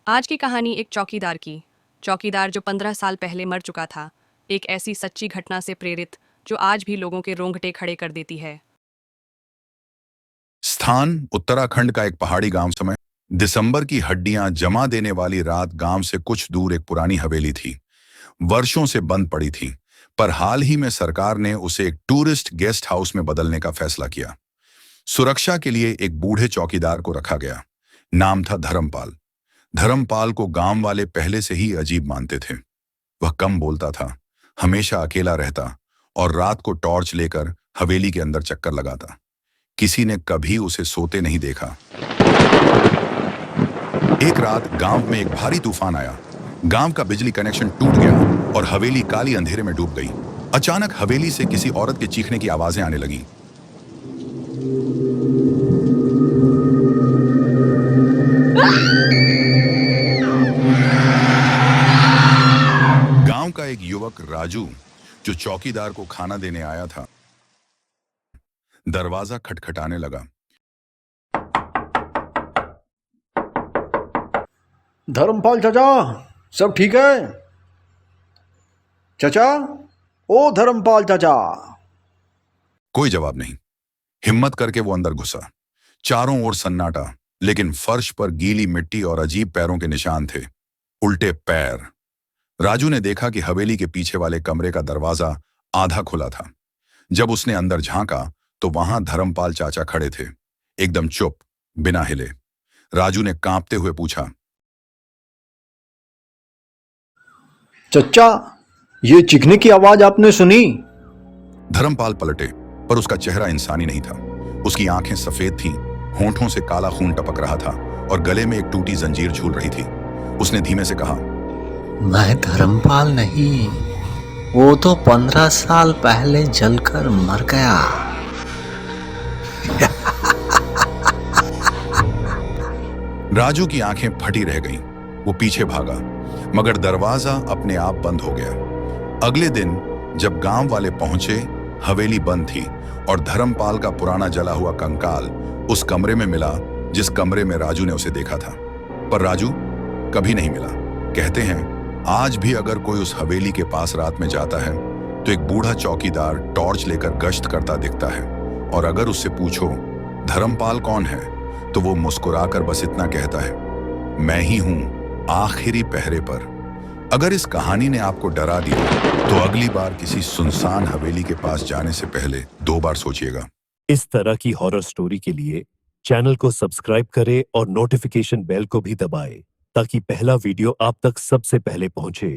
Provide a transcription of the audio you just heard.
आज की कहानी एक चौकीदार की। चौकीदार जो 15 साल पहले मर चुका था। एक ऐसी सच्ची घटना से प्रेरित जो आज भी लोगों के रोंगटे खड़े कर देती है। स्थान उत्तराखंड का एक पहाड़ी गांव। समय दिसंबर की हड्डियां जमा देने वाली रात। गांव से कुछ दूर एक पुरानी हवेली थी। वर्षों से बंद पड़ी थी, पर हाल ही में सरकार ने उसे एक टूरिस्ट गेस्ट हाउस में बदलने का फैसला किया। सुरक्षा के लिए एक बूढ़े चौकीदार को रखा गया। नाम था धर्मपाल। धर्मपाल को गांव वाले पहले से ही अजीब मानते थे। वह कम बोलता था, हमेशा अकेला रहता और रात को टॉर्च लेकर हवेली के अंदर चक्कर लगाता। किसी ने कभी उसे सोते नहीं देखा। एक रात गांव में एक भारी तूफान आया। गांव का बिजली कनेक्शन टूट गया और हवेली काली अंधेरे में डूब गई। अचानक हवेली से किसी औरत के चीखने की आवाजें आने लगीं। गांव का एक युवक राजू, जो चौकीदार को खाना देने आया था, दरवाजा खटखटाने लगा। धर्मपाल चाचा, सब ठीक है? चाचा, ओ धर्मपाल चाचा। कोई जवाब नहीं। हिम्मत करके वो अंदर घुसा। चारों ओर सन्नाटा, लेकिन फर्श पर गीली मिट्टी और अजीब पैरों के निशान थे। उल्टे पैर। राजू ने देखा कि हवेली के पीछे वाले कमरे का दरवाजा आधा खुला था। जब उसने अंदर झांका तो वहां धर्मपाल चाचा खड़े थे, एकदम चुप, बिना हिले। राजू ने कांपते हुए पूछा, चच्चा, ये चीखने की आवाज आपने सुनी? धर्मपाल पलटे, पर उसका चेहरा इंसानी नहीं था। उसकी आंखें सफेद थीं, होंठों से काला खून टपक रहा था और गले में एक टूटी जंजीर झूल रही थी। उसने धीमे से कहा, मैं धर्मपाल नहीं, वो तो 15 साल पहले जलकर मर गया। राजू की आंखें फटी रह गईं। वो पीछे भागा, मगर दरवाजा अपने आप बंद हो गया। अगले दिन जब गांव वाले पहुंचे, हवेली बंद थी और धर्मपाल का पुराना जला हुआ कंकाल उस कमरे में मिला जिस कमरे में राजू ने उसे देखा था। पर राजू कभी नहीं मिला। कहते हैं, आज भी अगर कोई उस हवेली के पास रात में जाता है तो एक बूढ़ा चौकीदार टॉर्च लेकर गश्त करता दिखता है, और अगर उससे पूछो धर्मपाल कौन है, तो वो मुस्कुराकर बस इतना कहता है, मैं ही हूं, आखिरी पहरे पर। अगर इस कहानी ने आपको डरा दिया तो अगली बार किसी सुनसान हवेली के पास जाने से पहले 2 बार सोचिएगा। इस तरह की हॉरर स्टोरी के लिए चैनल को सब्सक्राइब करें और नोटिफिकेशन बेल को भी दबाएं ताकि पहला वीडियो आप तक सबसे पहले पहुंचे।